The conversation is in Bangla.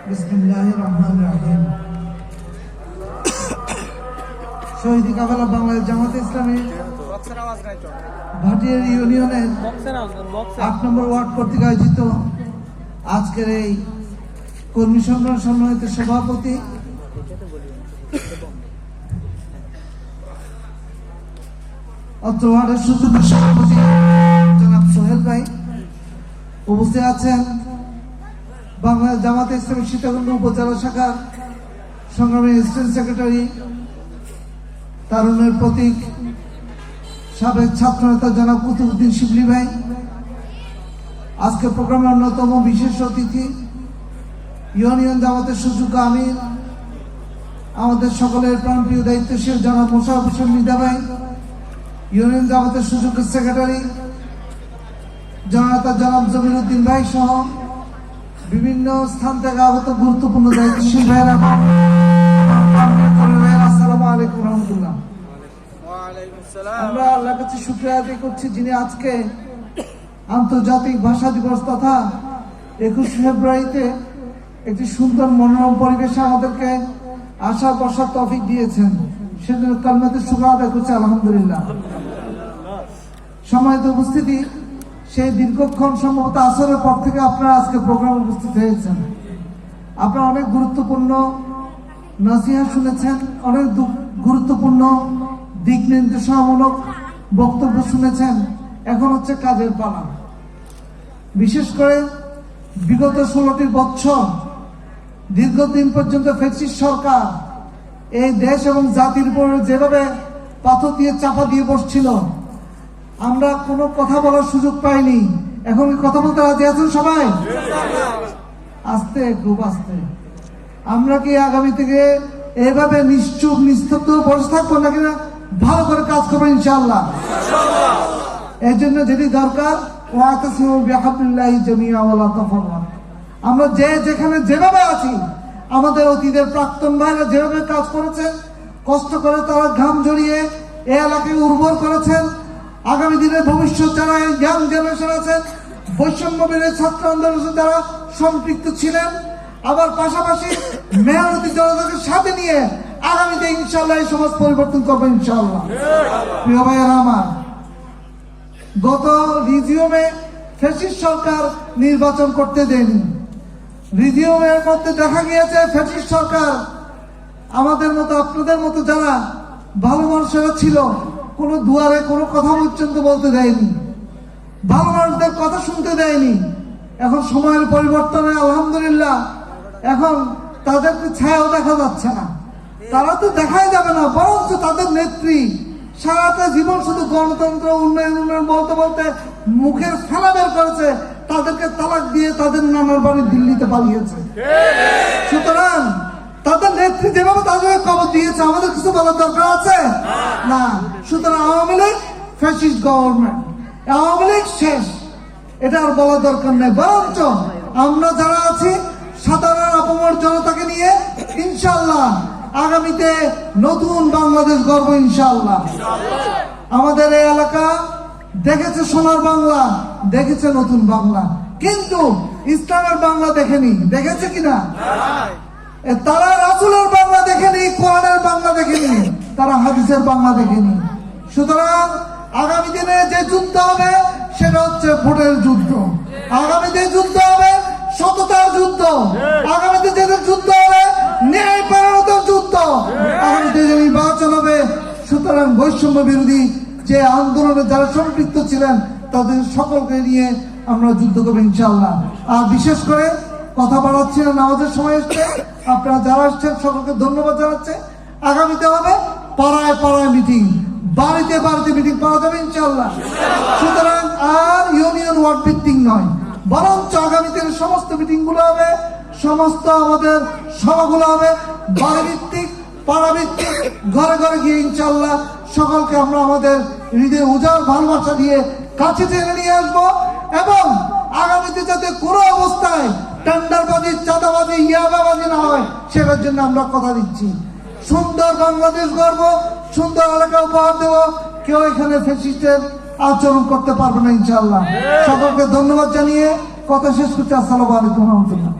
বিসমিল্লাহির রহমানির রহিম। শহীদি কাফেলা বাংলাদেশ জামাতে ইসলামী ভাটিয়ারি ইউনিয়নের ৮ নম্বর ওয়ার্ড কর্তৃক আয়োজিত আজকের এই কর্মী সম্মেলন সম্মানিত সভাপতি অত্র ওয়ার্ডের সুযোগ্য সভাপতি জনাব সোহেল ভাই, উপস্থিত আছেন বাংলাদেশ জামাতে ইসলামী সীতাকুণ্ড উপজেলা শাখার সংগ্রামী অ্যাসিস্ট্যান্ট সেক্রেটারি, তারুণের প্রতীক সাবেক ছাত্রনেতা জনাব কুতুবউদ্দিন শিবলি ভাই, আজকে প্রোগ্রামের অন্যতম বিশেষ অতিথি ইউনিয়ন জামাতের সুযোগ্য আমির, আমাদের সকলের প্রাণপ্রিয় দায়িত্বশীল জনাব মোশাররফ হোসেন মৃধা ভাই, ইউনিয়ন জামাতের সুযোগ্য সেক্রেটারি জনাব জমির উদ্দিন ভাই সহ বিভিন্ন স্থান থেকে আগত গুরুত্বপূর্ণ দায়িত্বশীল ভাইয়েরা, আসসালামু আলাইকুম রহমতুল্লাহ। আমরা আল্লাহর কাছে শুকরিয়া আদায় করছি যিনি আজকে আন্তর্জাতিক ভাষা দিবস তথা 21 ফেব্রুয়ারিতে একটি সুন্দর মনোরম পরিবেশে আমাদেরকে আশা বসার তৌফিক দিয়েছেন, সেজন্য কালমাতে শুকরিয়া আদায় করছি আলহামদুলিল্লাহ। সম্মানিত উপস্থিতি, সেই দীর্ঘক্ষণ সম্ভবত আসরের পর থেকে আপনারা আজকে প্রোগ্রামে উপস্থিত হয়েছেন। আপনারা অনেক গুরুত্বপূর্ণ নসিহত শুনেছেন, অনেক গুরুত্বপূর্ণ দিক নির্দেশনামূলক বক্তব্য শুনেছেন। এখন হচ্ছে কাজের পালা। বিশেষ করে বিগত 16টি বছর দীর্ঘদিন পর্যন্ত ফ্যাসিস্ট সরকার এই দেশ এবং জাতির উপর যেভাবে পাথর দিয়ে চাপা দিয়ে বসছিল, আমরা কোনো কথা বলার সুযোগ পাইনি। এখন কথা বলতে রাজি আছেন সবাই? আস্তে, খুব আস্তে। আমরা কি আগামী থেকে এভাবে নিশ্চুপ নিস্তব্ধ বসে থাকবো নাকি না ভালো করে কাজ করবো ইনশাআল্লাহ? এর জন্য যেটি দরকার আমরা যে যেখানে যেভাবে আছি, আমাদের অতীতের প্রাক্তন ভাইরা যেভাবে কাজ করেছেন, কষ্ট করে তারা ঘাম ঝরিয়ে এই এলাকাকে উর্বর করেছেন, আগামী দিনের ভবিষ্যৎ যারা ইয়াং জেনারেশন আছেন, বৈষম্য বিরোধী ছাত্র আন্দোলনের যারা সম্পৃক্ত ছিলেন, আবার পাশাপাশি মেহনতি জনতাকে সাথে নিয়ে আগামীতে ইনশাআল্লাহ এই সমাজ পরিবর্তন করবে ইনশাআল্লাহ। প্রিয় ভাইয়েরা আমার, গত রিজিওমে ফ্যাসিস্ট সরকার নির্বাচন করতে দেয়নি। রিজিওমের মধ্যে দেখা গিয়েছে ফ্যাসিস্ট সরকার আমাদের মতো আপনাদের মতো যারা ভালো মানুষেরা ছিল কোনো দুয়ারে কোনো কথা পর্যন্ত বলতে দেয়নি, ভালো মানুষদের কথা শুনতে দেয়নি। এখন সময়ের পরিবর্তনে আলহামদুলিল্লাহ এখন তাদেরকে ছায়াও দেখা যাচ্ছে না, তারা তো দেখাই যাবে না, বরঞ্চ তাদের নেত্রী সারাটা জীবন শুধু গণতন্ত্র উন্নয়ন উন্নয়ন বলতে বলতে মুখের ফেলা বের করেছে, তাদেরকে তালাক দিয়ে তাদের নানার বাড়ি দিল্লিতে পালিয়েছে। সুতরাং তাদের নেত্রী যেভাবে তাদের কবর দিয়েছে, আমাদের কিছু বলার দরকার আছে না। সুতরাং আওয়ামী লীগ ফ্যাসিস্ট গভর্নমেন্ট, আওয়ামী লীগ শেষ, এটা আর বলার দরকার নেই। বরঞ্চ আমরা যারা আছি সাধারণ অপমর জনতাকে নিয়ে ইনশাআল্লাহ আগামীতে নতুন বাংলাদেশ গর্ব ইনশাআল্লাহ। আমাদের এই এলাকা দেখেছে সোনার বাংলা, দেখেছে নতুন বাংলা, কিন্তু ইসলামের বাংলা দেখেনি। দেখেছে কিনা? তারা রাসূলের বাংলা দেখেনি, কোরআনের বাংলা দেখেনি, তারা হাদিসের বাংলা দেখেনি। সুতরাং আগামী দিনে যে যুদ্ধ হবে সেটা হচ্ছে ভোটের যুদ্ধ, আগামীতে যুদ্ধ হবে সততার যুদ্ধ, আগামীতে যে যুদ্ধ হবে ন্যায় পরায়ণতার যুদ্ধ, আগামীতে যে নির্বাচন হবে। সুতরাং বৈষম্য বিরোধী যে আন্দোলনে যারা সম্পৃক্ত ছিলেন তাদের সকলকে নিয়ে আমরা যুদ্ধ করবো ইনশাআল্লাহ। আর বিশেষ করে কথা বাড়াচ্ছি না, নামাজের সময় এসছে, আপনারা যারা আসছেন সকলকে ধন্যবাদ জানাচ্ছে। আগামীতে হবে পাড়ায় পাড়ায় মিটিং, বাড়িতে বাড়িতে মিটিং পাওয়া যাবে ইনশাআল্লাহ। সুতরাং আর ইউনিয়ন ওয়ার্ড ভিত্তিক নয়, বরঞ্চ আগামীতে সমস্ত মিটিং গুলো হবে, সমস্ত আমাদের সভাগুলো হবে বাড়ি ভিত্তিক, পাড়া ভিত্তিক, ঘরে ঘরে গিয়ে ইনশাআল্লাহ সকলকে আমরা আমাদের হৃদয়ে উজাড় ভালোবাসা দিয়ে কাছে টেনে নিয়ে আসবো। এবং আগামীতে যাতে কোনো অবস্থায় টেন্ডারবাজি, চাঁদাবাজি, ইয়াবাবাজি না হয় সেটার জন্য আমরা কথা দিচ্ছি। সুন্দর বাংলাদেশ গর্ব, সুন্দর এলাকা উপহার দেব, কেউ এখানে ফ্যাসিস্টের আচরণ করতে পারবে না ইনশাআল্লাহ। সকলকে ধন্যবাদ জানিয়ে কথা শেষ করছি। আসসালামু আলাইকুম রহমতুল্লাহ।